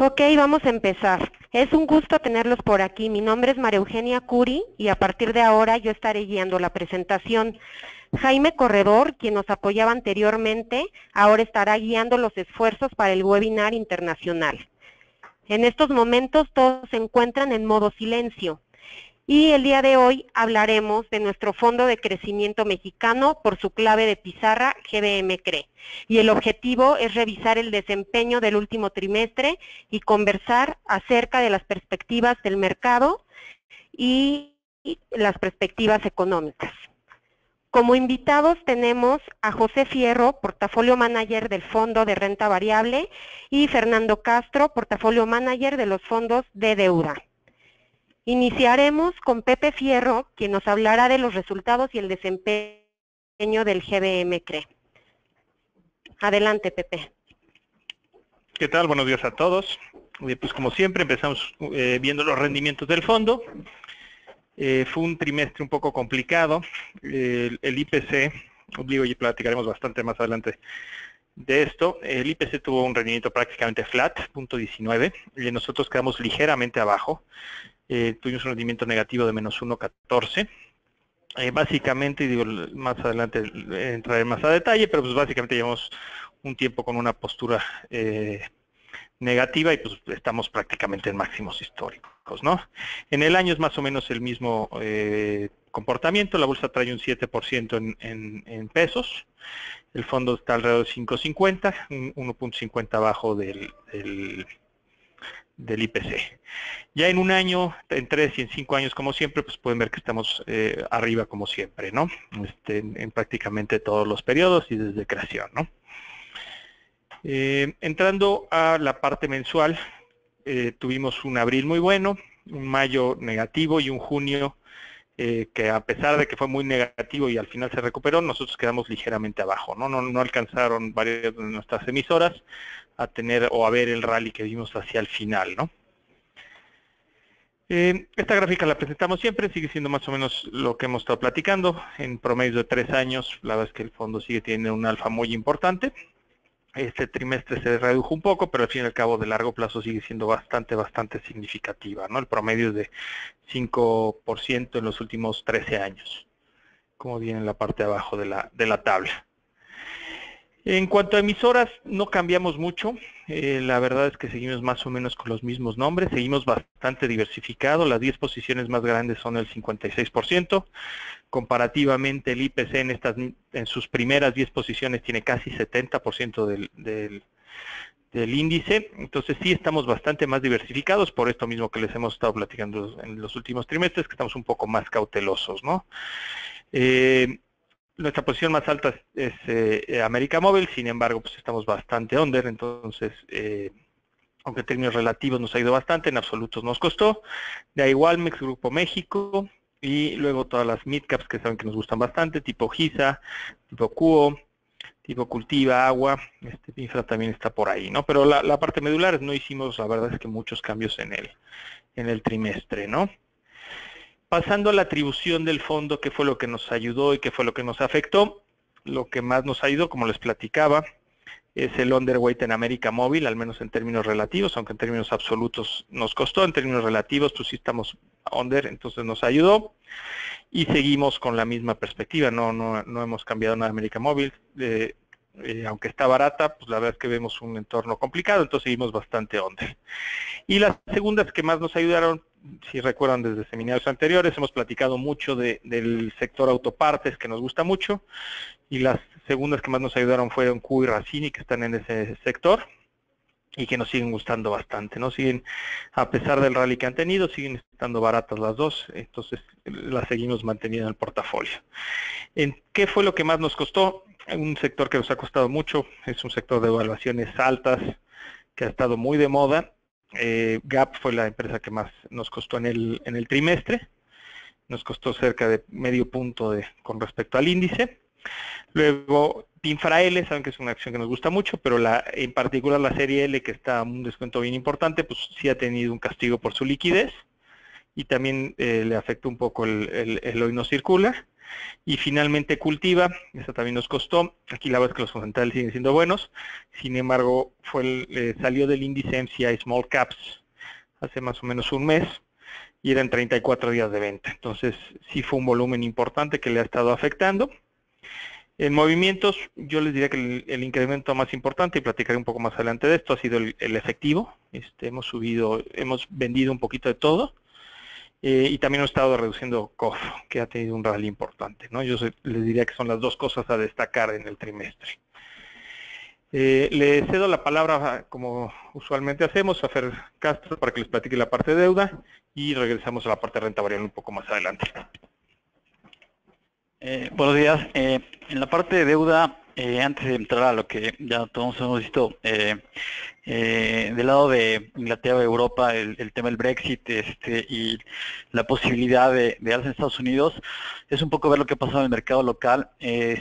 Ok, vamos a empezar. Es un gusto tenerlos por aquí. Mi nombre es María Eugenia Curi y a partir de ahora yo estaré guiando la presentación. Jaime Corredor, quien nos apoyaba anteriormente, ahora estará guiando los esfuerzos para el webinar internacional. En estos momentos todos se encuentran en modo silencio. Y el día de hoy hablaremos de nuestro Fondo de Crecimiento Mexicano por su clave de pizarra GBM CRE. Y el objetivo es revisar el desempeño del último trimestre y conversar acerca de las perspectivas del mercado y las perspectivas económicas. Como invitados tenemos a José Fierro, Portafolio Manager del Fondo de Renta Variable, y Fernando Castro, Portafolio Manager de los fondos de deuda. Iniciaremos con Pepe Fierro, quien nos hablará de los resultados y el desempeño del GBM CRE. Adelante, Pepe. ¿Qué tal? Buenos días a todos. Pues como siempre empezamos viendo los rendimientos del fondo. Fue un trimestre un poco complicado. El IPC, digo, y platicaremos bastante más adelante de esto. El IPC tuvo un rendimiento prácticamente flat, 0.19, y nosotros quedamos ligeramente abajo. Tuvimos un rendimiento negativo de menos 1.14. Básicamente, digo, más adelante entraré más a detalle, pero pues básicamente llevamos un tiempo con una postura negativa y pues estamos prácticamente en máximos históricos, ¿no? En el año es más o menos el mismo comportamiento. La bolsa trae un 7% en pesos, el fondo está alrededor de 5.50, 1.50 abajo del IPC. Ya en un año, en 3 y en 5 años, como siempre, pues pueden ver que estamos arriba como siempre, ¿no? En prácticamente todos los periodos y desde creación, ¿no? Entrando a la parte mensual, tuvimos un abril muy bueno, un mayo negativo y un junio que a pesar de que fue muy negativo y al final se recuperó, nosotros quedamos ligeramente abajo, ¿no? No alcanzaron varias de nuestras emisoras a tener o a ver el rally que vimos hacia el final, ¿no? Esta gráfica la presentamos siempre, sigue siendo más o menos lo que hemos estado platicando. En promedio de 3 años, la verdad es que el fondo sigue teniendo un alfa muy importante. Este trimestre se redujo un poco, pero al fin y al cabo de largo plazo sigue siendo bastante significativa, ¿no? El promedio es de 5% en los últimos 13 años, como viene en la parte de abajo de la tabla. En cuanto a emisoras, no cambiamos mucho. La verdad es que seguimos más o menos con los mismos nombres. Seguimos bastante diversificados. Las 10 posiciones más grandes son el 56%. Comparativamente, el IPC en sus primeras 10 posiciones tiene casi 70% del índice. Entonces sí estamos bastante más diversificados, por esto mismo que les hemos estado platicando en los últimos trimestres, que estamos un poco más cautelosos, ¿no? Nuestra posición más alta es América Móvil, sin embargo, pues estamos bastante under, entonces, aunque en términos relativos nos ha ido bastante, en absolutos nos costó. De ahí Walmex, Grupo México, y luego todas las midcaps que saben que nos gustan bastante, tipo GISA, tipo QO, tipo Cultiva, Agua, Infra también está por ahí, ¿no? Pero la parte medular no hicimos, la verdad es que muchos cambios en el trimestre, ¿no? Pasando a la atribución del fondo, qué fue lo que nos ayudó y qué fue lo que nos afectó. Lo que más nos ayudó, como les platicaba, es el underweight en América Móvil, al menos en términos relativos, aunque en términos absolutos nos costó. En términos relativos, pues sí estamos under, entonces nos ayudó. Y seguimos con la misma perspectiva, no hemos cambiado nada de América Móvil. Aunque está barata, pues la verdad es que vemos un entorno complicado, entonces seguimos bastante under. Y las segundas que más nos ayudaron, si recuerdan desde seminarios anteriores, hemos platicado mucho del sector autopartes, que nos gusta mucho, y las segundas que más nos ayudaron fueron Q y Racini, que están en ese sector, y que nos siguen gustando bastante, ¿no? Siguen, a pesar del rally que han tenido, siguen estando baratas las dos, entonces las seguimos manteniendo en el portafolio. ¿En qué fue lo que más nos costó? Un sector que nos ha costado mucho, es un sector de evaluaciones altas, que ha estado muy de moda. Gap fue la empresa que más nos costó en el trimestre, nos costó cerca de medio punto con respecto al índice. Luego Infra L, saben que es una acción que nos gusta mucho, pero en particular la serie L, que está a un descuento bien importante, pues sí ha tenido un castigo por su liquidez y también le afectó un poco el hoy no circula. Y finalmente Cultiva, esa también nos costó. Aquí la verdad es que los fundamentales siguen siendo buenos. Sin embargo, salió del índice MSCI Small Caps hace más o menos un mes y eran 34 días de venta. Entonces, sí fue un volumen importante que le ha estado afectando. En movimientos, yo les diría que el incremento más importante, y platicaré un poco más adelante de esto, ha sido el efectivo. Hemos vendido un poquito de todo. Y también hemos estado reduciendo COF, que ha tenido un rally importante, ¿no? Les diría que son las dos cosas a destacar en el trimestre. Le cedo la palabra, como usualmente hacemos, a Fer Castro para que les platique la parte de deuda y regresamos a la parte de renta variable un poco más adelante. Buenos días. En la parte de deuda, antes de entrar a lo que ya todos hemos visto, del lado de Inglaterra, Europa, el tema del Brexit y la posibilidad de alza en Estados Unidos, es un poco ver lo que ha pasado en el mercado local,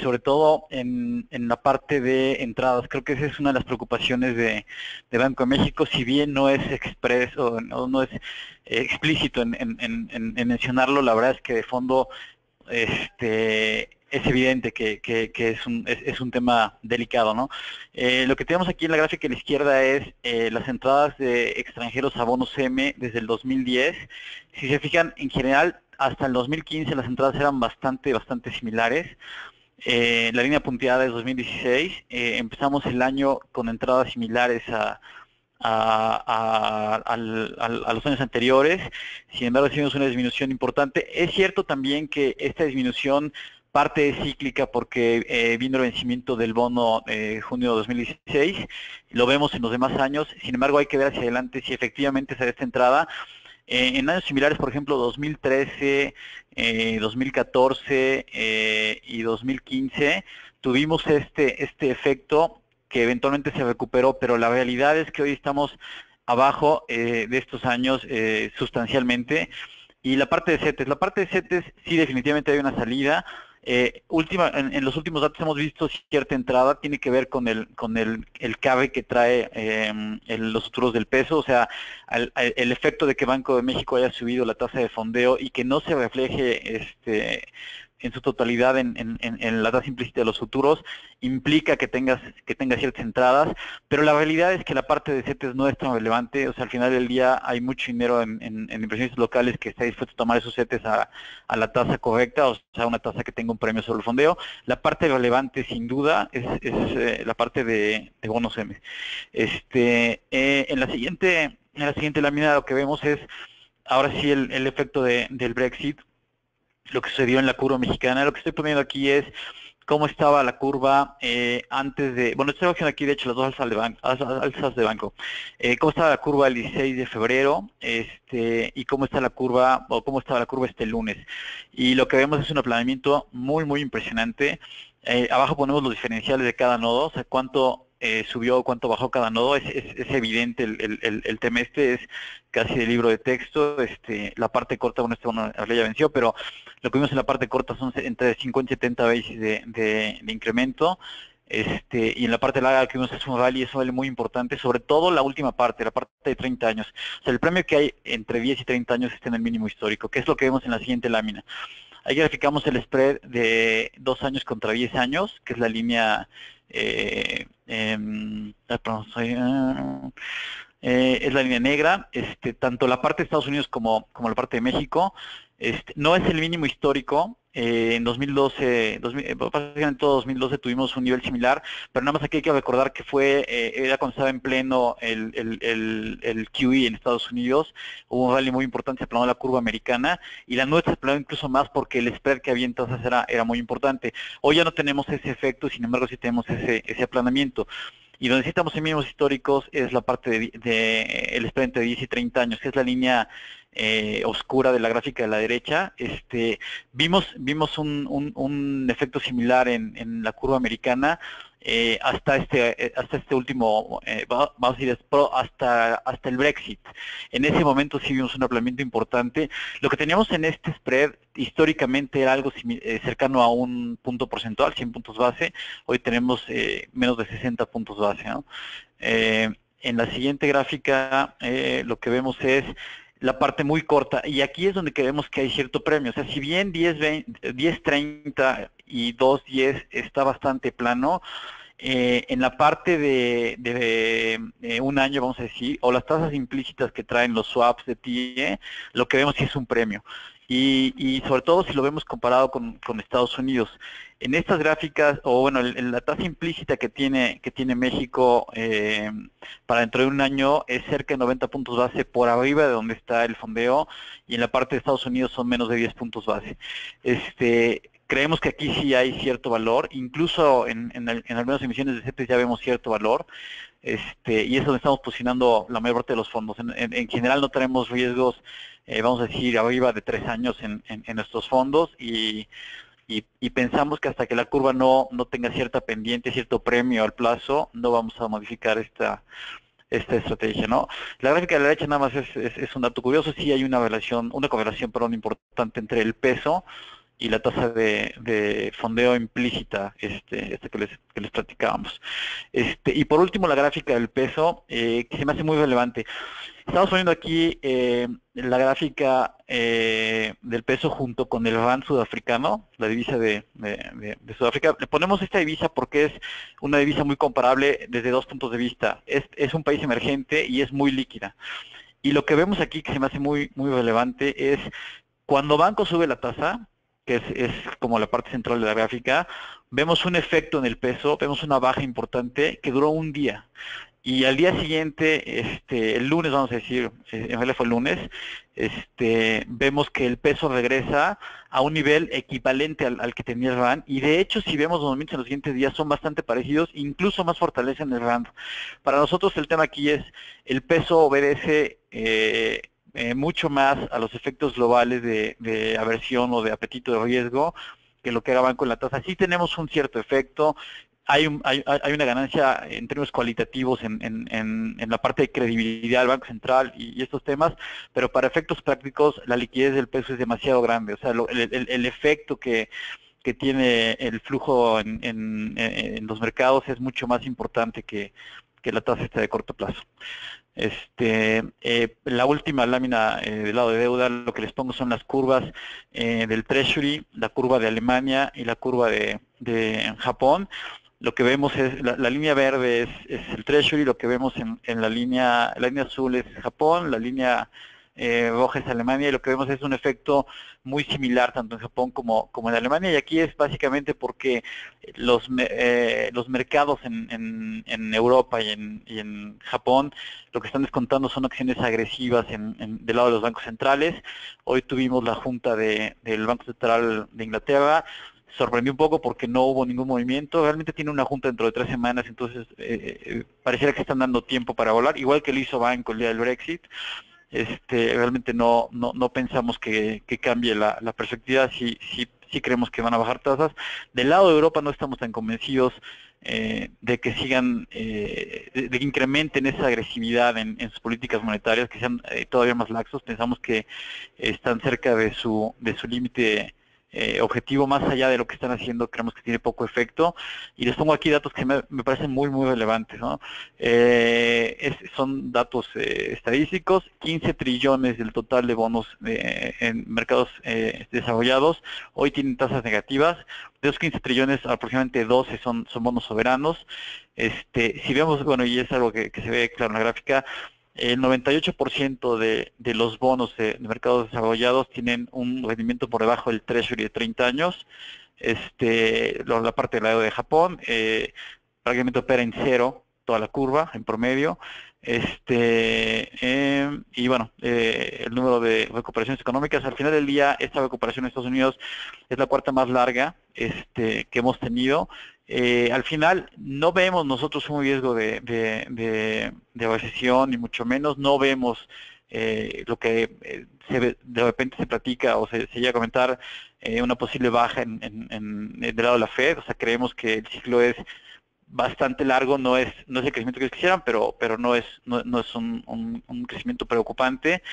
sobre todo en la parte de entradas. Creo que esa es una de las preocupaciones de Banco de México, si bien no es expreso, no es explícito en mencionarlo, la verdad es que de fondo es evidente que es un tema delicado, ¿no? Lo que tenemos aquí en la gráfica a la izquierda es las entradas de extranjeros a bonos M desde el 2010. Si se fijan, en general, hasta el 2015 las entradas eran bastante similares. La línea punteada es 2016. Empezamos el año con entradas similares a los años anteriores. Sin embargo, hicimos una disminución importante. Es cierto también que esta disminución parte es cíclica porque vino el vencimiento del bono junio de 2016, lo vemos en los demás años. Sin embargo, hay que ver hacia adelante si efectivamente se da esta entrada. En años similares, por ejemplo, 2013, 2014 y 2015, tuvimos este efecto que eventualmente se recuperó, pero la realidad es que hoy estamos abajo de estos años sustancialmente. Y la parte de CETES sí definitivamente hay una salida. En los últimos datos hemos visto cierta entrada, tiene que ver con el CABE que trae los futuros del peso, o sea, el efecto de que Banco de México haya subido la tasa de fondeo y que no se refleje en su totalidad en la tasa implícita de los futuros, implica que tenga ciertas entradas, pero la realidad es que la parte de CETES no es tan relevante. O sea, al final del día hay mucho dinero en inversionistas locales que está dispuesto a tomar esos CETES a la tasa correcta, o sea, una tasa que tenga un premio sobre el fondeo. La parte relevante, sin duda, es la parte de bonos M. En la siguiente lámina lo que vemos es, ahora sí, el efecto del Brexit, lo que sucedió en la curva mexicana. Lo que estoy poniendo aquí es cómo estaba la curva antes de... Bueno, estoy haciendo aquí, de hecho, las dos alzas de banco. Cómo estaba la curva el 16 de febrero y cómo está la curva, o cómo estaba la curva este lunes. Y lo que vemos es un aplanamiento muy impresionante. Abajo ponemos los diferenciales de cada nodo, o sea, cuánto subió, cuánto bajó cada nodo. Es evidente el tema. Es casi de libro de texto. La parte corta, bueno, ya venció, pero lo que vimos en la parte corta son entre 50 y 70 basis de incremento. Y en la parte larga que vimos es un rally muy importante, sobre todo la última parte, la parte de 30 años. O sea, el premio que hay entre 10 y 30 años está en el mínimo histórico, que es lo que vemos en la siguiente lámina. Ahí graficamos el spread de 2 años contra 10 años, que es la línea... es la línea negra. Tanto la parte de Estados Unidos como la parte de México, no es el mínimo histórico. En 2012, básicamente todo 2012 tuvimos un nivel similar, pero nada más aquí hay que recordar que era cuando estaba en pleno el QE en Estados Unidos. Hubo un rally muy importante, se aplanó la curva americana, y la nuestra se aplanó incluso más porque el spread que había en tasas era muy importante. Hoy ya no tenemos ese efecto, sin embargo sí tenemos ese aplanamiento. Y donde sí estamos en mínimos históricos es la parte el spread entre 10 y 30 años, que es la línea oscura de la gráfica de la derecha. Vimos un efecto similar en la curva americana hasta este último, vamos a decir, hasta el Brexit. En ese momento sí vimos un aplanamiento importante. Lo que teníamos en este spread históricamente era algo cercano a un punto porcentual, 100 puntos base. Hoy tenemos menos de 60 puntos base, ¿no? En la siguiente gráfica lo que vemos es la parte muy corta, y aquí es donde creemos que hay cierto premio. O sea, si bien 10.30 y 2.10 está bastante plano, en la parte de un año, vamos a decir, o las tasas implícitas que traen los swaps de TIE, lo que vemos sí es un premio. Y sobre todo si lo vemos comparado con Estados Unidos. En estas gráficas, o bueno, en la tasa implícita que tiene México para dentro de un año es cerca de 90 puntos base por arriba de donde está el fondeo, y en la parte de Estados Unidos son menos de 10 puntos base. Creemos que aquí sí hay cierto valor, incluso en algunas emisiones de CETES ya vemos cierto valor, y es donde estamos posicionando la mayor parte de los fondos. En general no tenemos riesgos, vamos a decir, arriba de 3 años en nuestros fondos, y pensamos que hasta que la curva no tenga cierta pendiente, cierto premio al plazo, no vamos a modificar esta estrategia, ¿no? La gráfica de la derecha nada más es un dato curioso. Sí hay una correlación, perdón, importante entre el peso y la tasa de fondeo implícita, que les platicábamos. Y por último, la gráfica del peso, que se me hace muy relevante. Estamos poniendo aquí la gráfica del peso junto con el rand sudafricano, la divisa de Sudáfrica. Le ponemos esta divisa porque es una divisa muy comparable desde dos puntos de vista. Es un país emergente y es muy líquida. Y lo que vemos aquí, que se me hace muy, muy relevante, es cuando banco sube la tasa, que es como la parte central de la gráfica, vemos un efecto en el peso, vemos una baja importante que duró un día. Y al día siguiente, el lunes, vamos a decir, en realidad fue el lunes, vemos que el peso regresa a un nivel equivalente al que tenía el RAND, y de hecho si vemos los movimientos en los siguientes días son bastante parecidos, incluso más fortalecen el RAND. Para nosotros el tema aquí es, el peso obedece mucho más a los efectos globales de aversión o de apetito de riesgo que lo que haga banco en la tasa. Sí tenemos un cierto efecto. Hay una ganancia en términos cualitativos en la parte de credibilidad del Banco Central y estos temas, pero para efectos prácticos la liquidez del peso es demasiado grande. O sea, el efecto que tiene el flujo en los mercados es mucho más importante que la tasa esta de corto plazo. La última lámina del lado de deuda, lo que les pongo son las curvas del Treasury, la curva de Alemania y la curva de Japón. Lo que vemos es, la línea verde es el Treasury, lo que vemos en la línea azul es Japón, la línea roja es Alemania, y lo que vemos es un efecto muy similar tanto en Japón como en Alemania, y aquí es básicamente porque los mercados en Europa y en Japón lo que están descontando son acciones agresivas del lado de los bancos centrales. Hoy tuvimos la junta del Banco Central de Inglaterra. Sorprendió un poco porque no hubo ningún movimiento. Realmente tiene una junta dentro de 3 semanas, entonces pareciera que están dando tiempo para volar, igual que lo hizo Banco el día del Brexit. Realmente no pensamos que cambie la perspectiva. Sí creemos que van a bajar tasas. Del lado de Europa no estamos tan convencidos de que sigan, de que incrementen esa agresividad en sus políticas monetarias, que sean todavía más laxos. Pensamos que están cerca de su límite objetivo. Más allá de lo que están haciendo, creemos que tiene poco efecto, y les pongo aquí datos que me parecen muy, muy relevantes, ¿no? Son datos estadísticos. 15 trillones del total de bonos en mercados desarrollados hoy tienen tasas negativas. De esos 15 trillones, aproximadamente 12 son bonos soberanos. Si vemos, bueno, y es algo que se ve claro en la gráfica, el 98% de los bonos de mercados desarrollados tienen un rendimiento por debajo del Treasury de 30 años. La parte de la deuda de Japón prácticamente opera en cero toda la curva en promedio. Y bueno, el número de recuperaciones económicas, al final del día, esta recuperación en Estados Unidos es la cuarta más larga que hemos tenido. Al final no vemos nosotros un riesgo de recesión, ni mucho menos. No vemos lo que de repente se platica o se llega a comentar, una posible baja del lado de la Fed. O sea, creemos que el ciclo es bastante largo, no es el crecimiento que ellos quisieran, pero no es un crecimiento preocupante.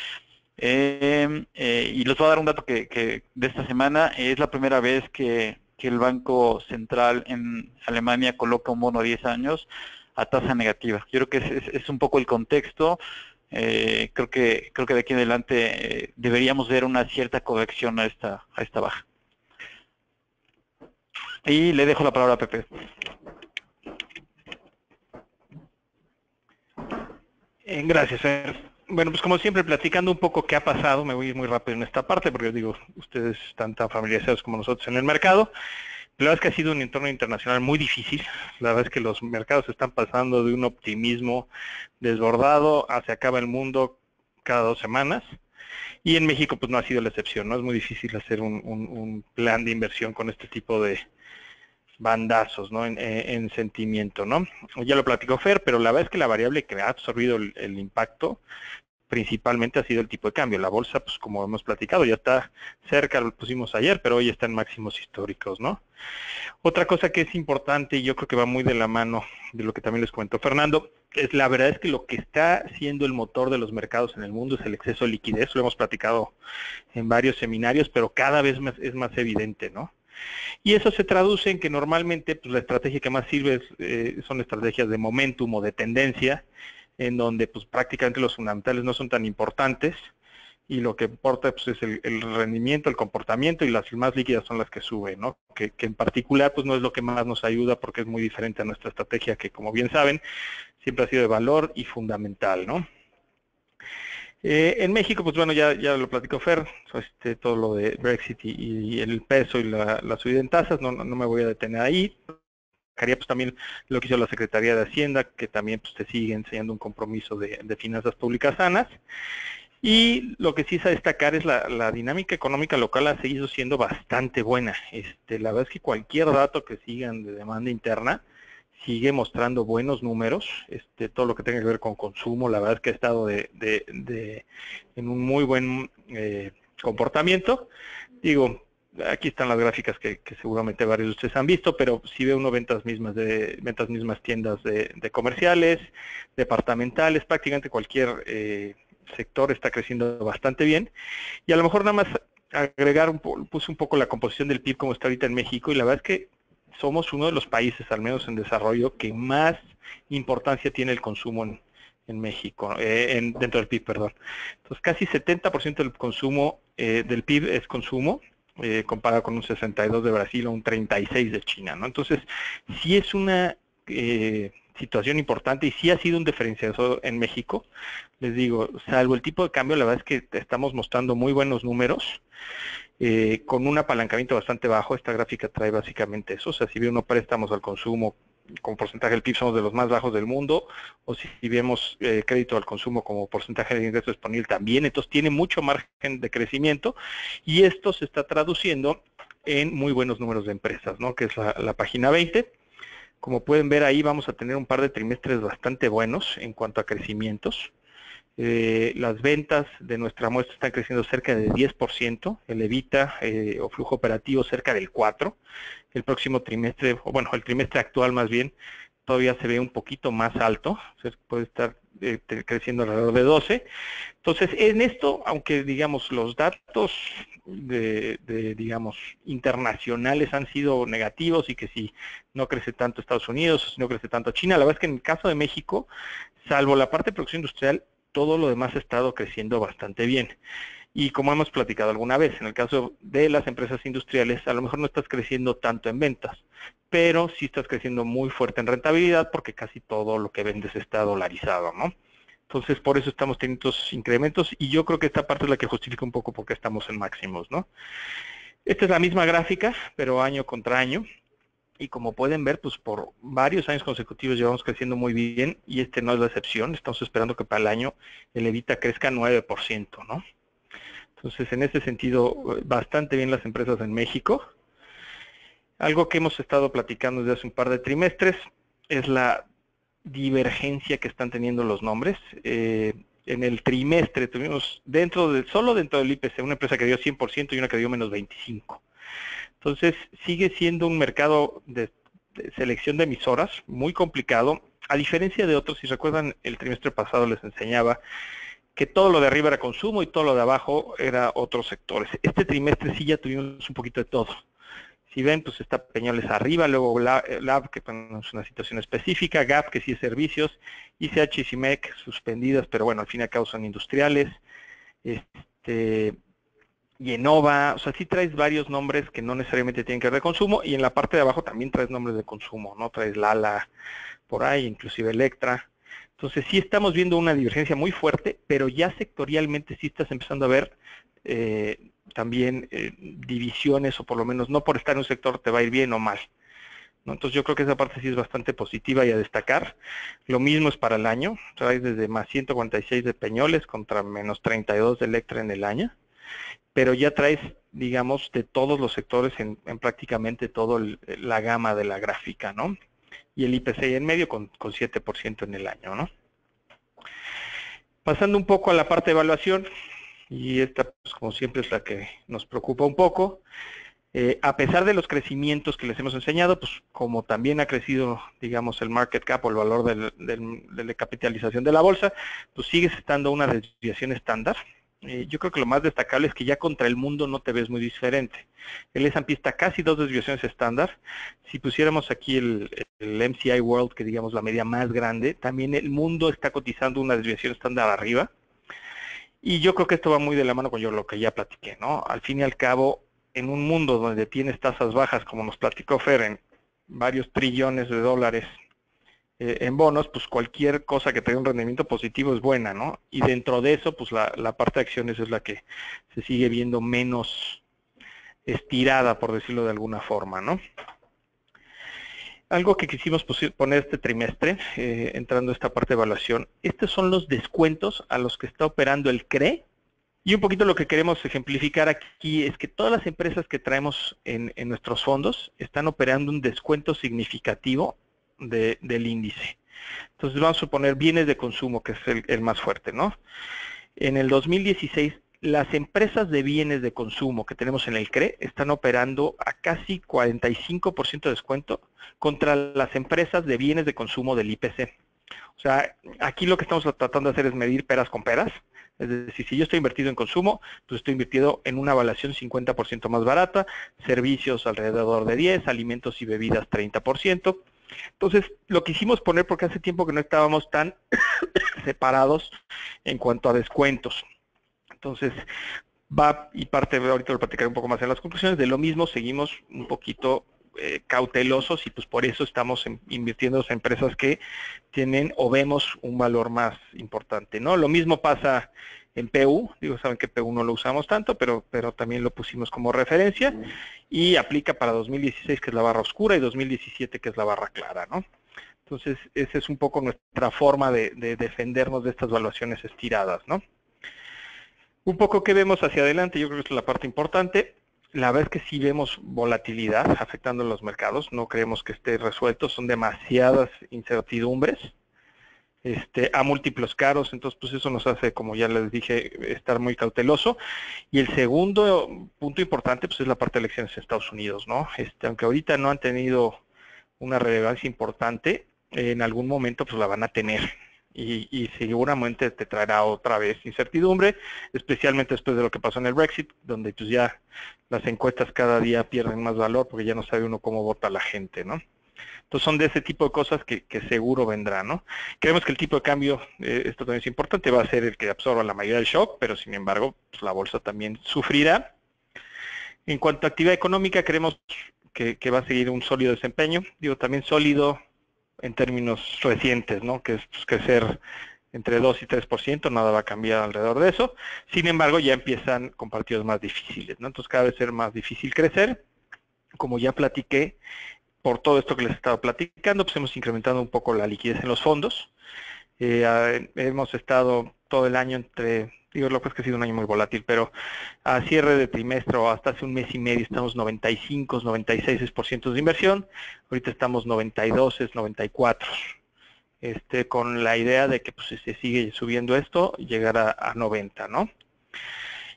Y les voy a dar un dato que de esta semana. Es la primera vez que el Banco Central en Alemania coloca un bono a 10 años a tasa negativa. Yo creo que es un poco el contexto. Creo que de aquí en adelante deberíamos ver una cierta corrección a esta baja. Y le dejo la palabra a Pepe. Gracias, Fer. Bueno, pues como siempre, platicando un poco qué ha pasado, me voy a ir muy rápido en esta parte, porque digo, ustedes están tan familiarizados como nosotros en el mercado. La verdad es que ha sido un entorno internacional muy difícil. La verdad es que los mercados están pasando de un optimismo desbordado a se acaba el mundo cada 2 semanas. Y en México pues no ha sido la excepción, ¿no? Es muy difícil hacer un plan de inversión con este tipo de bandazos, ¿no? En sentimiento, ¿no? Ya lo platicó Fer, pero la verdad es que la variable que ha absorbido el impacto principalmente ha sido el tipo de cambio. La bolsa, pues como hemos platicado, ya está cerca, lo pusimos ayer, pero hoy está en máximos históricos, ¿no? Otra cosa que es importante, y yo creo que va muy de la mano de lo que también les comentó Fernando, es la verdad es que lo que está siendo el motor de los mercados en el mundo es el exceso de liquidez. Lo hemos platicado en varios seminarios, pero cada vez es más evidente, ¿no? Y eso se traduce en que normalmente pues, la estrategia que más sirve son estrategias de momentum o de tendencia, en donde pues, prácticamente los fundamentales no son tan importantes y lo que importa pues, es el rendimiento, el comportamiento, y las más líquidas son las que suben, ¿no? Que en particular pues, no es lo que más nos ayuda porque es muy diferente a nuestra estrategia que, como bien saben, siempre ha sido de valor y fundamental, ¿no? En México, pues bueno, ya lo platicó Fer, todo lo de Brexit y el peso y la subida en tasas, no me voy a detener ahí. Destacaría pues también lo que hizo la Secretaría de Hacienda, que también pues te sigue enseñando un compromiso de finanzas públicas sanas. Y lo que sí es a destacar es la dinámica económica local ha seguido siendo bastante buena. La verdad es que cualquier dato que sigan de demanda interna sigue mostrando buenos números, todo lo que tenga que ver con consumo, la verdad es que ha estado en un muy buen comportamiento. Digo, aquí están las gráficas que seguramente varios de ustedes han visto, pero si ve uno ventas mismas tiendas de comerciales, departamentales, prácticamente cualquier sector está creciendo bastante bien. Y a lo mejor nada más agregar, puse un poco la composición del PIB como está ahorita en México, y la verdad es que somos uno de los países, al menos en desarrollo, que más importancia tiene el consumo en México, dentro del PIB, perdón. Entonces, casi 70% del consumo del PIB es consumo, comparado con un 62% de Brasil o un 36% de China, ¿no? Entonces, sí es una situación importante y sí ha sido un diferenciador en México. Les digo, salvo el tipo de cambio, la verdad es que estamos mostrando muy buenos números. Con un apalancamiento bastante bajo. Esta gráfica trae básicamente eso, o sea, si uno préstamos al consumo como porcentaje del PIB somos de los más bajos del mundo, o si vemos crédito al consumo como porcentaje de ingreso disponible también, entonces tiene mucho margen de crecimiento, y esto se está traduciendo en muy buenos números de empresas, ¿no? Que es la página 20. Como pueden ver ahí vamos a tener un par de trimestres bastante buenos en cuanto a crecimientos. Las ventas de nuestra muestra están creciendo cerca de 10%, el EBITDA o flujo operativo cerca del 4%, el próximo trimestre, o bueno, el trimestre actual más bien, todavía se ve un poquito más alto, o sea, puede estar creciendo alrededor de 12%. Entonces, en esto, aunque digamos los datos digamos internacionales han sido negativos, y que si no crece tanto Estados Unidos, o si no crece tanto China, la verdad es que en el caso de México, salvo la parte de producción industrial, todo lo demás ha estado creciendo bastante bien. Y como hemos platicado alguna vez, en el caso de las empresas industriales, a lo mejor no estás creciendo tanto en ventas, pero sí estás creciendo muy fuerte en rentabilidad, porque casi todo lo que vendes está dolarizado, ¿no? Entonces, por eso estamos teniendo estos incrementos, y yo creo que esta parte es la que justifica un poco por qué estamos en máximos, ¿no? Esta es la misma gráfica, pero año contra año. Y como pueden ver, pues por varios años consecutivos llevamos creciendo muy bien, y este no es la excepción. Estamos esperando que para el año el EBITDA crezca 9%, ¿no? Entonces, en ese sentido, bastante bien las empresas en México. Algo que hemos estado platicando desde hace un par de trimestres es la divergencia que están teniendo los nombres. En el trimestre tuvimos solo dentro del IPC una empresa que dio 100% y una que dio menos 25%. Entonces, sigue siendo un mercado de selección de emisoras muy complicado, a diferencia de otros. Si recuerdan, el trimestre pasado les enseñaba que todo lo de arriba era consumo y todo lo de abajo era otros sectores. Este trimestre sí ya tuvimos un poquito de todo. Si ven, pues está Peñoles arriba, luego Lab, que bueno, es una situación específica, Gap, que sí es servicios, ICH y CIMEC suspendidas, pero bueno, al fin y al cabo son industriales, y Enova, o sea, sí traes varios nombres que no necesariamente tienen que ver de consumo, y en la parte de abajo también traes nombres de consumo, ¿no? Traes Lala por ahí, inclusive Electra. Entonces sí estamos viendo una divergencia muy fuerte, pero ya sectorialmente sí estás empezando a ver también divisiones, o por lo menos no por estar en un sector te va a ir bien o mal, ¿no? Entonces yo creo que esa parte sí es bastante positiva y a destacar. Lo mismo es para el año, traes desde más 146 de Peñoles contra menos 32 de Electra en el año, pero ya traes, digamos, de todos los sectores en prácticamente toda la gama de la gráfica, ¿no? Y el IPC en medio con 7% en el año, ¿no? Pasando un poco a la parte de evaluación, y esta, pues, como siempre, es la que nos preocupa un poco. A pesar de los crecimientos que les hemos enseñado, pues como también ha crecido, digamos, el market cap o el valor de la capitalización de la bolsa, pues sigues estando una desviación estándar. Yo creo que lo más destacable es que ya contra el mundo no te ves muy diferente. El S&P está casi 2 desviaciones estándar. Si pusiéramos aquí el MSCI World, que digamos la media más grande, también el mundo está cotizando una desviación estándar arriba. Y yo creo que esto va muy de la mano con lo que ya platiqué, ¿no? Al fin y al cabo, en un mundo donde tienes tasas bajas, como nos platicó Fer, en varios trillones de dólares en bonos, pues cualquier cosa que tenga un rendimiento positivo es buena, ¿no? Y dentro de eso, pues la parte de acciones es la que se sigue viendo menos estirada, por decirlo de alguna forma, ¿no? Algo que quisimos poner este trimestre, entrando a esta parte de evaluación, estos son los descuentos a los que está operando el CRE. Y un poquito lo que queremos ejemplificar aquí es que todas las empresas que traemos en nuestros fondos están operando un descuento significativo del índice. Entonces vamos a suponer bienes de consumo, que es el más fuerte, ¿no? En el 2016, las empresas de bienes de consumo que tenemos en el CRE están operando a casi 45% de descuento contra las empresas de bienes de consumo del IPC. O sea, aquí lo que estamos tratando de hacer es medir peras con peras. Es decir, si yo estoy invertido en consumo, pues estoy invertido en una evaluación 50% más barata, servicios alrededor de 10%, alimentos y bebidas 30%. Entonces, lo quisimos poner porque hace tiempo que no estábamos tan separados en cuanto a descuentos. Entonces, y parte, ahorita lo platicaré un poco más en las conclusiones, de lo mismo seguimos un poquito cautelosos y pues por eso estamos invirtiendo en empresas que tienen o vemos un valor más importante, ¿no? Lo mismo pasa en PU, digo, saben que PU no lo usamos tanto, pero también lo pusimos como referencia y aplica para 2016, que es la barra oscura, y 2017, que es la barra clara, ¿no? Entonces, esa es un poco nuestra forma de defendernos de estas valuaciones estiradas, ¿no? Un poco que vemos hacia adelante, yo creo que es la parte importante. La verdad es que sí vemos volatilidad afectando los mercados, no creemos que esté resuelto, son demasiadas incertidumbres a múltiplos caros, entonces pues eso nos hace, como ya les dije, estar muy cauteloso. Y el segundo punto importante pues es la parte de elecciones en Estados Unidos, ¿no? Aunque ahorita no han tenido una relevancia importante, en algún momento pues la van a tener. Y seguramente te traerá otra vez incertidumbre, especialmente después de lo que pasó en el Brexit, donde pues ya las encuestas cada día pierden más valor porque ya no sabe uno cómo vota la gente, ¿no? Entonces son de ese tipo de cosas que seguro vendrán, ¿no? Creemos que el tipo de cambio, esto también es importante, va a ser el que absorba la mayoría del shock, pero sin embargo pues la bolsa también sufrirá. En cuanto a actividad económica, creemos que va a seguir un sólido desempeño, digo también sólido en términos recientes, ¿no? Que es pues, crecer entre 2 y 3%, nada va a cambiar alrededor de eso. Sin embargo, ya empiezan con partidos más difíciles, ¿no? Entonces cada vez es más difícil crecer. Como ya platiqué, por todo esto que les he estado platicando, pues hemos incrementado un poco la liquidez en los fondos. Hemos estado todo el año lo que es que ha sido un año muy volátil, pero a cierre de trimestre o hasta hace un mes y medio estamos 95, 96% de inversión, ahorita estamos 92, 94, con la idea de que pues, si se sigue subiendo esto, llegar a 90, ¿no?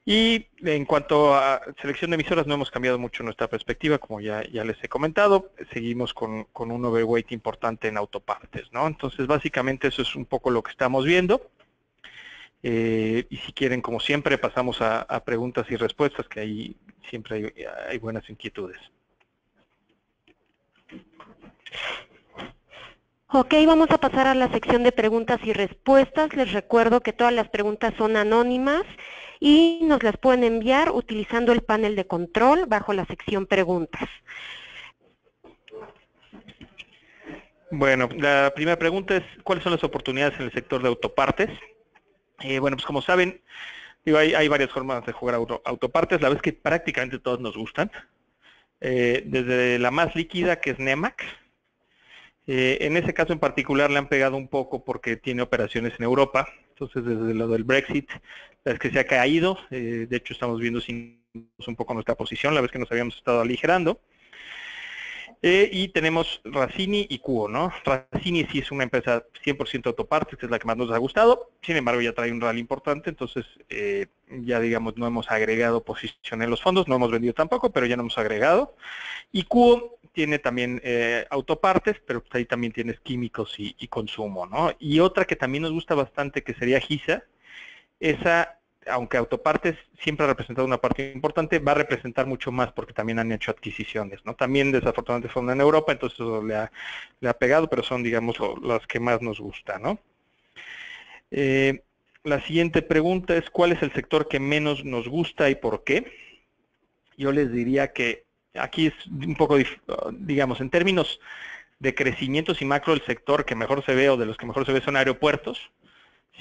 Y en cuanto a selección de emisoras, no hemos cambiado mucho nuestra perspectiva, como ya les he comentado, seguimos con un overweight importante en autopartes, ¿no? Entonces, básicamente eso es un poco lo que estamos viendo. Y si quieren, como siempre, pasamos a preguntas y respuestas, que ahí siempre hay buenas inquietudes. Ok, vamos a pasar a la sección de preguntas y respuestas. Les recuerdo que todas las preguntas son anónimas y nos las pueden enviar utilizando el panel de control bajo la sección preguntas. Bueno, la primera pregunta es, ¿cuáles son las oportunidades en el sector de autopartes? Bueno, pues como saben, digo, hay varias formas de jugar autopartes, la verdad es que prácticamente todas nos gustan. Desde la más líquida, que es Nemak. En ese caso en particular le han pegado un poco porque tiene operaciones en Europa, entonces desde lo del Brexit, la vez que se ha caído, de hecho estamos viendo un poco nuestra posición, la vez que nos habíamos estado aligerando. Y tenemos Racini y Cuo, ¿no? Racini sí es una empresa 100% autopartes, que es la que más nos ha gustado, sin embargo ya trae un rally importante, entonces ya digamos no hemos agregado posición en los fondos, no hemos vendido tampoco, pero ya no hemos agregado. Y Cuo tiene también autopartes, pero pues ahí también tienes químicos y consumo, ¿no? Y otra que también nos gusta bastante, que sería GISA, esa, aunque autopartes siempre ha representado una parte importante, va a representar mucho más porque también han hecho adquisiciones, ¿no? También desafortunadamente son en Europa, entonces eso le ha pegado, pero son, digamos, las que más nos gusta, ¿no? La siguiente pregunta es, ¿cuál es el sector que menos nos gusta y por qué? Yo les diría que aquí es un poco, digamos, en términos de crecimientos y macro, el sector que mejor se ve o de los que mejor se ve son aeropuertos.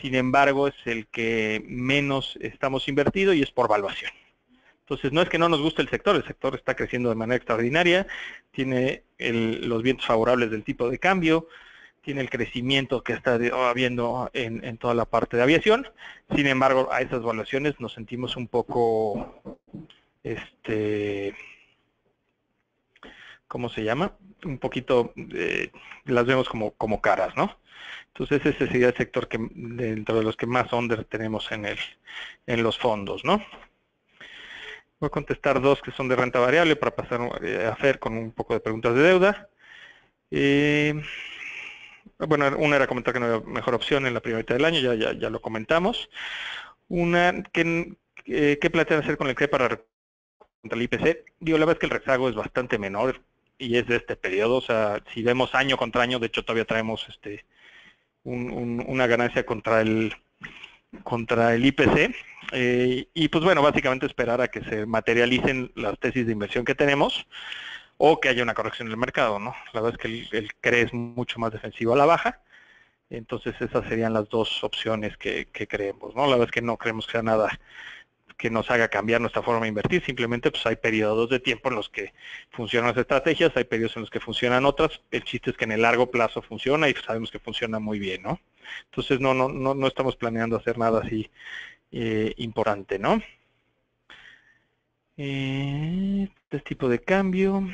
Sin embargo, es el que menos estamos invertido y es por valuación. Entonces, no es que no nos guste el sector está creciendo de manera extraordinaria, tiene los vientos favorables del tipo de cambio, tiene el crecimiento que está habiendo en toda la parte de aviación. Sin embargo, a esas valuaciones nos sentimos un poco, ¿cómo se llama? Un poquito, las vemos como caras, ¿no? Entonces ese sería el sector que dentro de los que más under tenemos en los fondos, ¿no? Voy a contestar dos que son de renta variable para pasar a Fer con un poco de preguntas de deuda. Bueno, una era comentar que no había mejor opción en la primera mitad del año, ya lo comentamos. Una, ¿qué plantean hacer con el CRE para contra el IPC? Digo, la verdad es que el rezago es bastante menor y es de este periodo, o sea, si vemos año contra año, de hecho todavía traemos una ganancia contra el IPC, y pues bueno, básicamente esperar a que se materialicen las tesis de inversión que tenemos o que haya una corrección en el mercado, ¿no? La verdad es que el CRE es mucho más defensivo a la baja, entonces esas serían las dos opciones que creemos, ¿no? La verdad es que no creemos que sea nada que nos haga cambiar nuestra forma de invertir, simplemente pues hay periodos de tiempo en los que funcionan las estrategias, hay periodos en los que funcionan otras, el chiste es que en el largo plazo funciona y sabemos que funciona muy bien, ¿no? Entonces no estamos planeando hacer nada así importante, ¿no? Este tipo de cambio.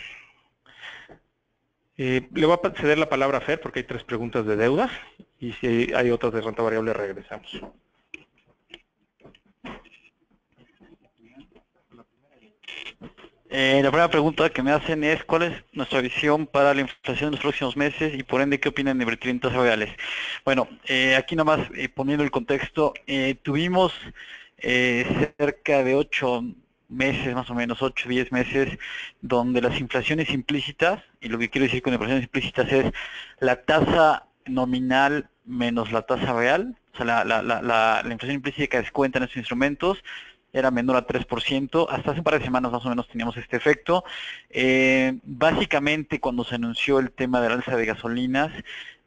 Le voy a ceder la palabra a Fer porque hay 3 preguntas de deuda y si hay otras de renta variable regresamos. La primera pregunta que me hacen es ¿cuál es nuestra visión para la inflación en los próximos meses y por ende qué opinan de invertir en tasas reales? Bueno, aquí nomás poniendo el contexto, tuvimos cerca de 8 meses, más o menos 8 o 10 meses, donde las inflaciones implícitas, y lo que quiero decir con inflaciones implícitas es la tasa nominal menos la tasa real, o sea, la inflación implícita que descuenta en estos instrumentos, era menor a 3%, hasta hace un par de semanas más o menos teníamos este efecto. Básicamente cuando se anunció el tema del alza de gasolinas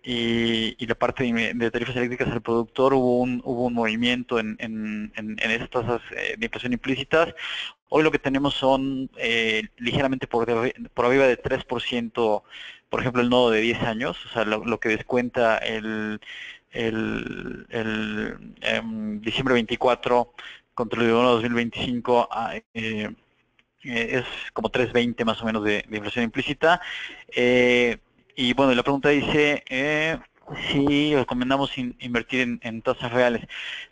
y la parte de tarifas eléctricas al productor, hubo un movimiento en esas tasas de inflación implícitas. Hoy lo que tenemos son ligeramente por arriba de 3%, por ejemplo el nodo de 10 años, o sea, lo que descuenta el diciembre 24 contra el 2025 es como 3.20 más o menos de inflación implícita. Y bueno, la pregunta dice si recomendamos invertir en tasas reales.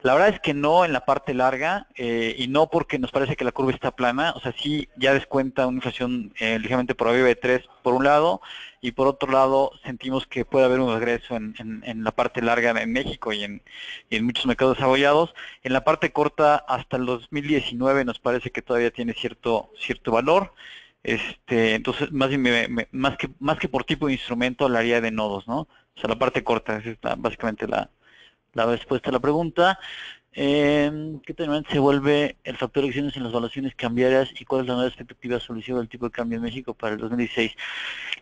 La verdad es que no en la parte larga, y no porque nos parece que la curva está plana, o sea, sí ya descuenta una inflación ligeramente por arriba de 3 por un lado, y por otro lado sentimos que puede haber un regreso en la parte larga en México y en muchos mercados desarrollados. En la parte corta hasta el 2019 nos parece que todavía tiene cierto valor. Entonces, más bien más que por tipo de instrumento, hablaría de nodos, ¿no? O sea, la parte corta, esa es básicamente la respuesta a la pregunta. ¿Qué también se vuelve el factor de acciones en las evaluaciones cambiarias y cuál es la nueva expectativa solución del tipo de cambio en México para el 2016?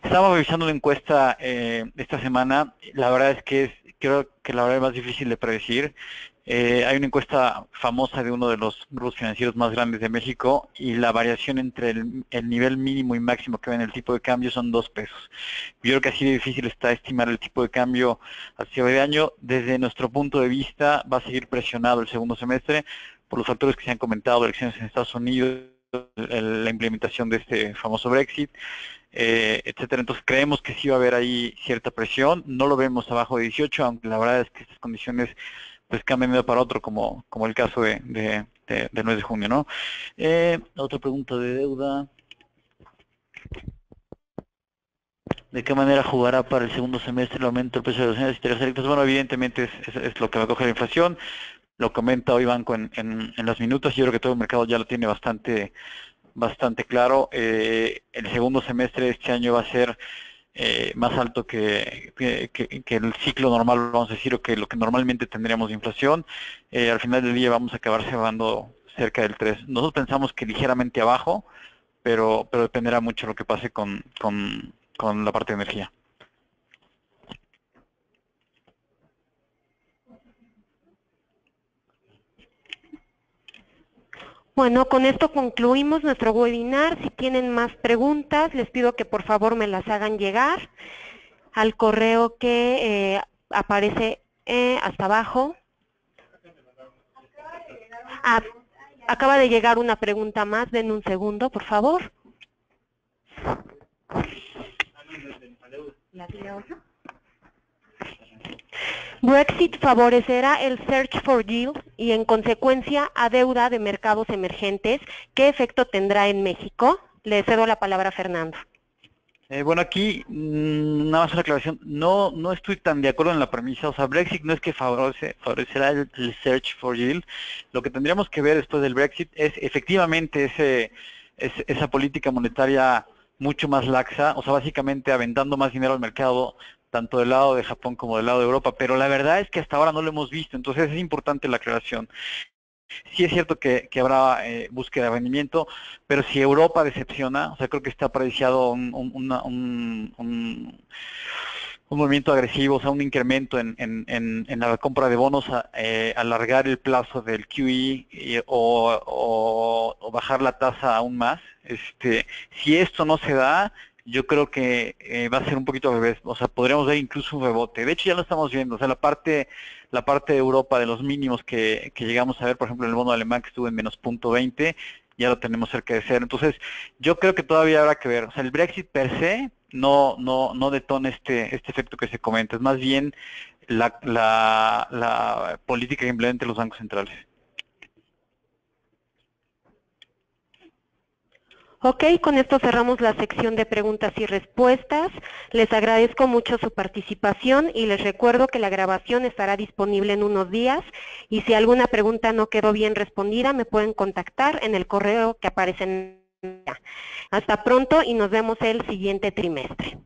Estamos revisando una encuesta esta semana. La verdad es que creo que la verdad es más difícil de predecir. Hay una encuesta famosa de uno de los grupos financieros más grandes de México y la variación entre el nivel mínimo y máximo que ven el tipo de cambio son 2 pesos. Yo creo que así de difícil está estimar el tipo de cambio al cierre de año. Desde nuestro punto de vista va a seguir presionado el segundo semestre por los factores que se han comentado, elecciones en Estados Unidos, la implementación de este famoso Brexit, etcétera. Entonces creemos que sí va a haber ahí cierta presión. No lo vemos abajo de 18, aunque la verdad es que estas condiciones pues cambian de un día para otro, como el caso del mes de junio, ¿no? Otra pregunta de deuda. ¿De qué manera jugará para el segundo semestre el aumento del precio de las unidades intereses directas? Bueno, evidentemente es lo que va a coger la inflación. Lo comenta hoy Banco en las minutas. Yo creo que todo el mercado ya lo tiene bastante claro. El segundo semestre de este año va a ser más alto que el ciclo normal, vamos a decir, o que lo que normalmente tendríamos de inflación. Al final del día vamos a acabar cerrando cerca del 3. Nosotros pensamos que ligeramente abajo, pero dependerá mucho lo que pase con la parte de energía. Bueno, con esto concluimos nuestro webinar. Si tienen más preguntas, les pido que por favor me las hagan llegar al correo que aparece hasta abajo. Acaba de llegar una pregunta más, den un segundo, por favor. Brexit favorecerá el search for yield y en consecuencia a deuda de mercados emergentes. ¿Qué efecto tendrá en México? Le cedo la palabra a Fernando. Bueno, aquí nada más una aclaración. No estoy tan de acuerdo en la premisa. O sea, Brexit no es que favorecerá el search for yield. Lo que tendríamos que ver después del Brexit es efectivamente esa política monetaria mucho más laxa, o sea, básicamente aventando más dinero al mercado, tanto del lado de Japón como del lado de Europa, pero la verdad es que hasta ahora no lo hemos visto, entonces es importante la aclaración. Sí es cierto que habrá búsqueda de rendimiento, pero si Europa decepciona, o sea, creo que está apreciado un movimiento agresivo, o sea, un incremento en la compra de bonos, alargar el plazo del QE o bajar la tasa aún más. Si esto no se da, yo creo que va a ser un poquito al revés, o sea, podríamos ver incluso un rebote. De hecho, ya lo estamos viendo, o sea, la parte de Europa de los mínimos que llegamos a ver, por ejemplo, en el bono alemán que estuvo en menos 0.20, ya lo tenemos cerca de cero. Entonces, yo creo que todavía habrá que ver, o sea, el Brexit per se no detona este efecto que se comenta, es más bien la política que implementan los bancos centrales. Ok, con esto cerramos la sección de preguntas y respuestas. Les agradezco mucho su participación y les recuerdo que la grabación estará disponible en unos días y si alguna pregunta no quedó bien respondida me pueden contactar en el correo que aparece en... Hasta pronto y nos vemos el siguiente trimestre.